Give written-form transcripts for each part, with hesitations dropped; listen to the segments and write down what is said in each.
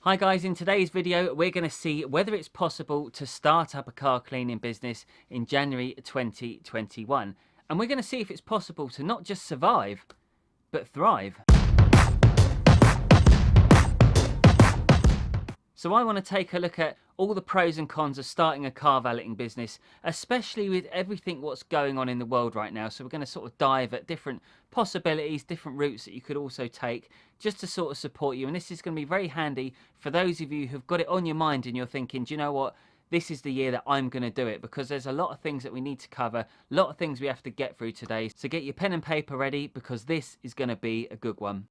Hi guys, in today's video we're going to see whether it's possible to start up a car cleaning business in January 2021. And we're going to see if it's possible to not just survive, but thrive. So I want to take a look at all the pros and cons of starting a car valeting business, especially with everything what's going on in the world right now. So we're going to sort of dive at different possibilities, different routes that you could also take just to sort of support you. And this is going to be very handy for those of you who've got it on your mind and you're thinking, do you know what? This is the year that I'm going to do it, because there's a lot of things that we need to cover, a lot of things we have to get through today. So get your pen and paper ready, because this is going to be a good one.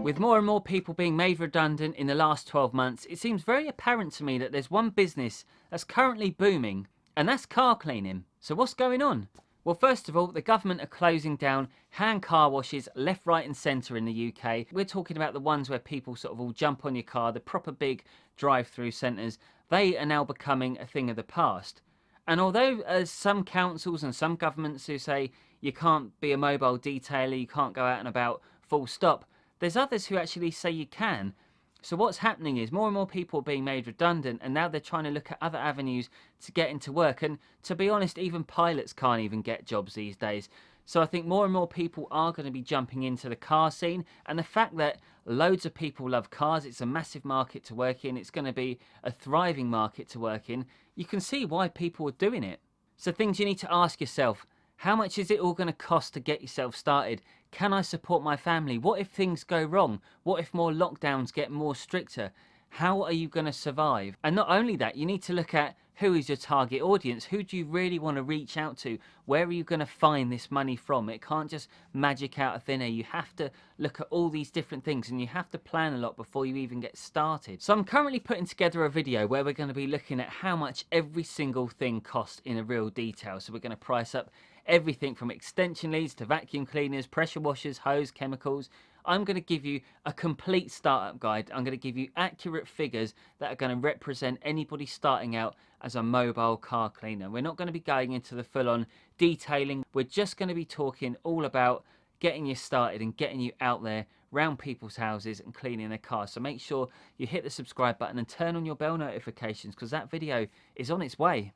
With more and more people being made redundant in the last 12 months, it seems very apparent to me that there's one business that's currently booming, and that's car cleaning. So what's going on? Well, first of all, the government are closing down hand car washes left, right and centre in the UK. We're talking about the ones where people sort of all jump on your car, the proper big drive-through centres. They are now becoming a thing of the past. And although some councils and some governments who say you can't be a mobile detailer, you can't go out and about full stop, there's others who actually say you can. So what's happening is more and more people are being made redundant, and now they're trying to look at other avenues to get into work. And to be honest, even pilots can't even get jobs these days. So I think more and more people are going to be jumping into the car scene. And the fact that loads of people love cars, it's a massive market to work in, it's going to be a thriving market to work in, you can see why people are doing it. So things you need to ask yourself: how much is it all going to cost to get yourself started? Can I support my family? What if things go wrong? What if more lockdowns get more stricter? How are you going to survive? And not only that, you need to look at who is your target audience. Who do you really want to reach out to? Where are you going to find this money from? It can't just magic out of thin air. You have to look at all these different things, and you have to plan a lot before you even get started. So I'm currently putting together a video where we're going to be looking at how much every single thing costs in a real detail. So we're going to price up everything from extension leads to vacuum cleaners, pressure washers, hose, chemicals. I'm going to give you a complete startup guide. I'm going to give you accurate figures that are going to represent anybody starting out as a mobile car cleaner. We're not going to be going into the full-on detailing. We're just going to be talking all about getting you started and getting you out there round people's houses and cleaning their cars. So make sure you hit the subscribe button and turn on your bell notifications, because that video is on its way.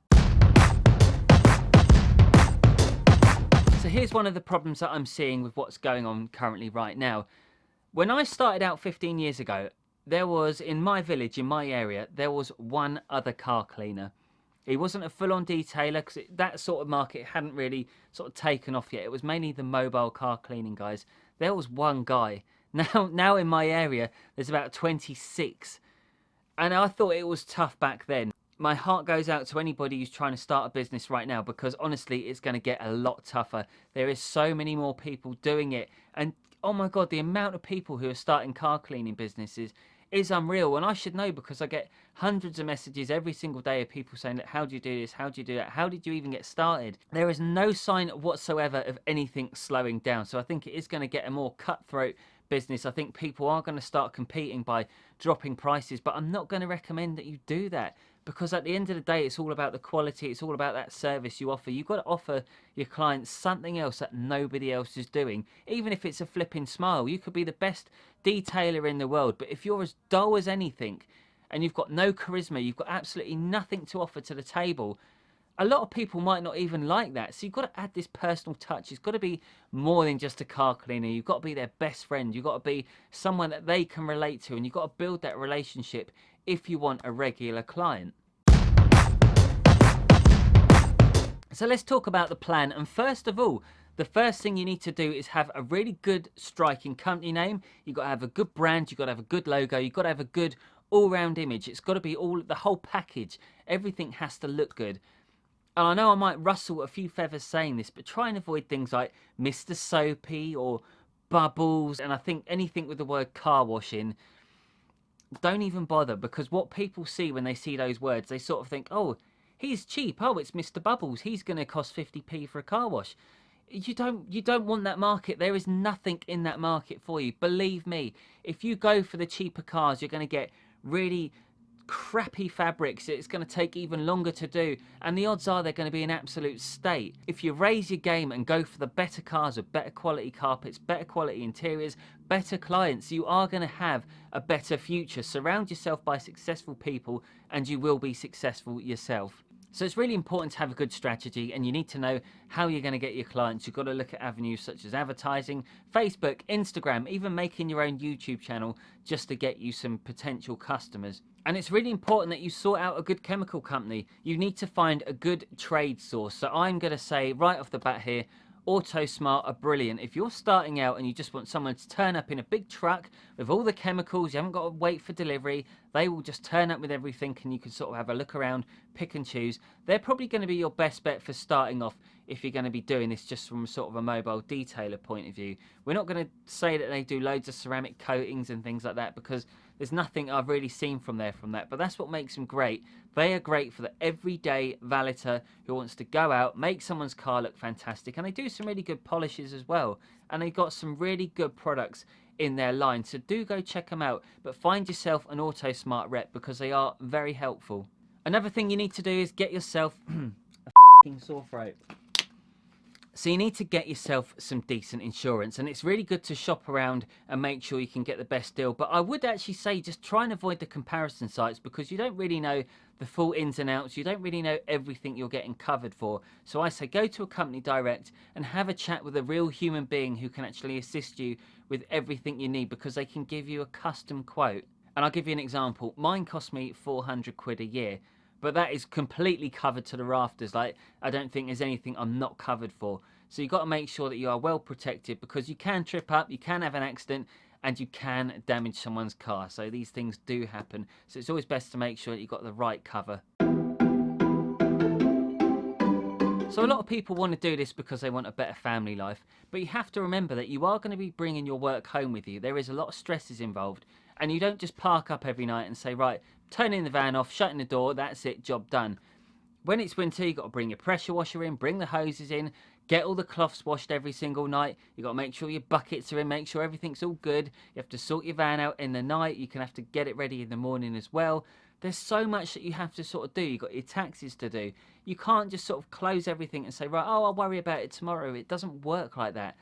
So here's one of the problems that I'm seeing with what's going on currently right now. When I started out 15 years ago, there was, in my village, in my area, there was one other car cleaner. He wasn't a full-on detailer, because that sort of market hadn't really sort of taken off yet. It was mainly the mobile car cleaning guys. There was one guy. Now in my area, there's about 26. And I thought it was tough back then. My heart goes out to anybody who's trying to start a business right now, because honestly, it's going to get a lot tougher. There is so many more people doing it. And oh my God, the amount of people who are starting car cleaning businesses is unreal. And I should know, because I get hundreds of messages every single day of people saying, how do you do this? How do you do that? How did you even get started? There is no sign whatsoever of anything slowing down. So I think it is going to get a more cutthroat business. I think people are going to start competing by dropping prices, but I'm not going to recommend that you do that, because at the end of the day, it's all about the quality. It's all about that service you offer. You've got to offer your clients something else that nobody else is doing. Even if it's a flipping smile, you could be the best detailer in the world, but if you're as dull as anything and you've got no charisma, you've got absolutely nothing to offer to the table, a lot of people might not even like that. So you've got to add this personal touch. It's got to be more than just a car cleaner. You've got to be their best friend. You've got to be someone that they can relate to, and you've got to build that relationship if you want a regular client. So let's talk about the plan. And first of all, the first thing you need to do is have a really good striking company name. You've got to have a good brand. You've got to have a good logo. You've got to have a good all-round image. It's got to be the whole package. Everything has to look good. And I know I might rustle a few feathers saying this, but try and avoid things like Mr. Soapy or Bubbles. And I think anything with the word car wash in, don't even bother, because what people see when they see those words, they sort of think, oh, he's cheap. Oh, it's Mr. Bubbles. He's going to cost 50p for a car wash. You don't want that market. There is nothing in that market for you. Believe me, if you go for the cheaper cars, you're going to get really crappy fabrics, it's going to take even longer to do, and the odds are they're going to be in absolute state. If you raise your game and go for the better cars with better quality carpets, better quality interiors, better clients, you are going to have a better future. Surround yourself by successful people and you will be successful yourself. So it's really important to have a good strategy, and you need to know how you're going to get your clients. You've got to look at avenues such as advertising, Facebook, Instagram, even making your own YouTube channel just to get you some potential customers. And it's really important that you sort out a good chemical company. You need to find a good trade source. So I'm going to say right off the bat here, AutoSmart are brilliant. If you're starting out and you just want someone to turn up in a big truck with all the chemicals, you haven't got to wait for delivery, they will just turn up with everything and you can sort of have a look around, pick and choose. They're probably going to be your best bet for starting off if you're going to be doing this just from sort of a mobile detailer point of view. We're not going to say that they do loads of ceramic coatings and things like that, because there's nothing I've really seen from that, but that's what makes them great. They are great for the everyday valeter who wants to go out, make someone's car look fantastic, and they do some really good polishes as well, and they've got some really good products in their line, so do go check them out. But find yourself an AutoSmart rep, because they are very helpful. Another thing you need to do is get yourself a sore throat. So you need to get yourself some decent insurance, and it's really good to shop around and make sure you can get the best deal. But I would actually say just try and avoid the comparison sites, because you don't really know the full ins and outs. You don't really know everything you're getting covered for. So I say go to a company direct and have a chat with a real human being who can actually assist you with everything you need, because they can give you a custom quote. And I'll give you an example. Mine cost me 400 quid a year. But that is completely covered to the rafters. Like, I don't think there's anything I'm not covered for. So you've got to make sure that you are well protected, because you can trip up, you can have an accident, and you can damage someone's car. So these things do happen. So it's always best to make sure that you've got the right cover. So a lot of people want to do this because they want a better family life, but you have to remember that you are going to be bringing your work home with you. There is a lot of stresses involved, and you don't just park up every night and say, right, turning the van off, shutting the door, that's it, job done. When it's winter, you've got to bring your pressure washer in, bring the hoses in, get all the cloths washed every single night. You've got to make sure your buckets are in, make sure everything's all good. You have to sort your van out in the night. You can have to get it ready in the morning as well. There's so much that you have to sort of do. You've got your taxes to do. You can't just sort of close everything and say, right, oh, I'll worry about it tomorrow. It doesn't work like that.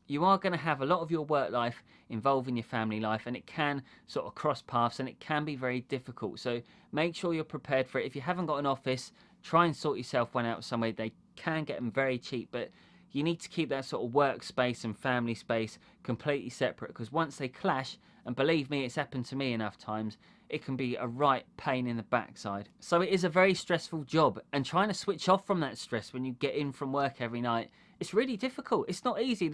You are going to have a lot of your work life involving your family life, and it can sort of cross paths, and it can be very difficult. So make sure you're prepared for it. If you haven't got an office, try and sort yourself one out somewhere. They can get them very cheap, but you need to keep that sort of workspace and family space completely separate, because once they clash, and believe me, it's happened to me enough times, it can be a right pain in the backside. So it is a very stressful job, and trying to switch off from that stress when you get in from work every night, it's really difficult. It's not easy.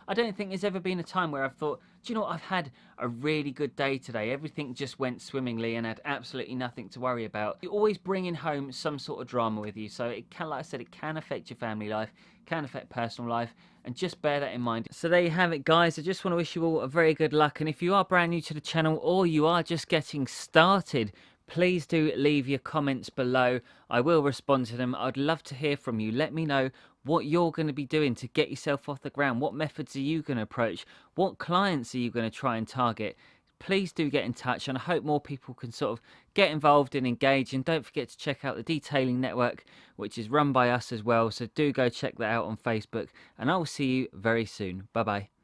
I don't think there's ever been a time where I've thought, do you know what, I've had a really good day today. Everything just went swimmingly and had absolutely nothing to worry about. You're always bringing home some sort of drama with you. So it can, like I said, it can affect your family life, can affect personal life, and just bear that in mind. So there you have it, guys. I just want to wish you all a very good luck. And if you are brand new to the channel, or you are just getting started, please do leave your comments below. I will respond to them. I'd love to hear from you. Let me know what you're going to be doing to get yourself off the ground. What methods are you going to approach? What clients are you going to try and target? Please do get in touch, and I hope more people can sort of get involved and engage. And don't forget to check out the Detailing Network, which is run by us as well. So do go check that out on Facebook, and I will see you very soon. Bye bye.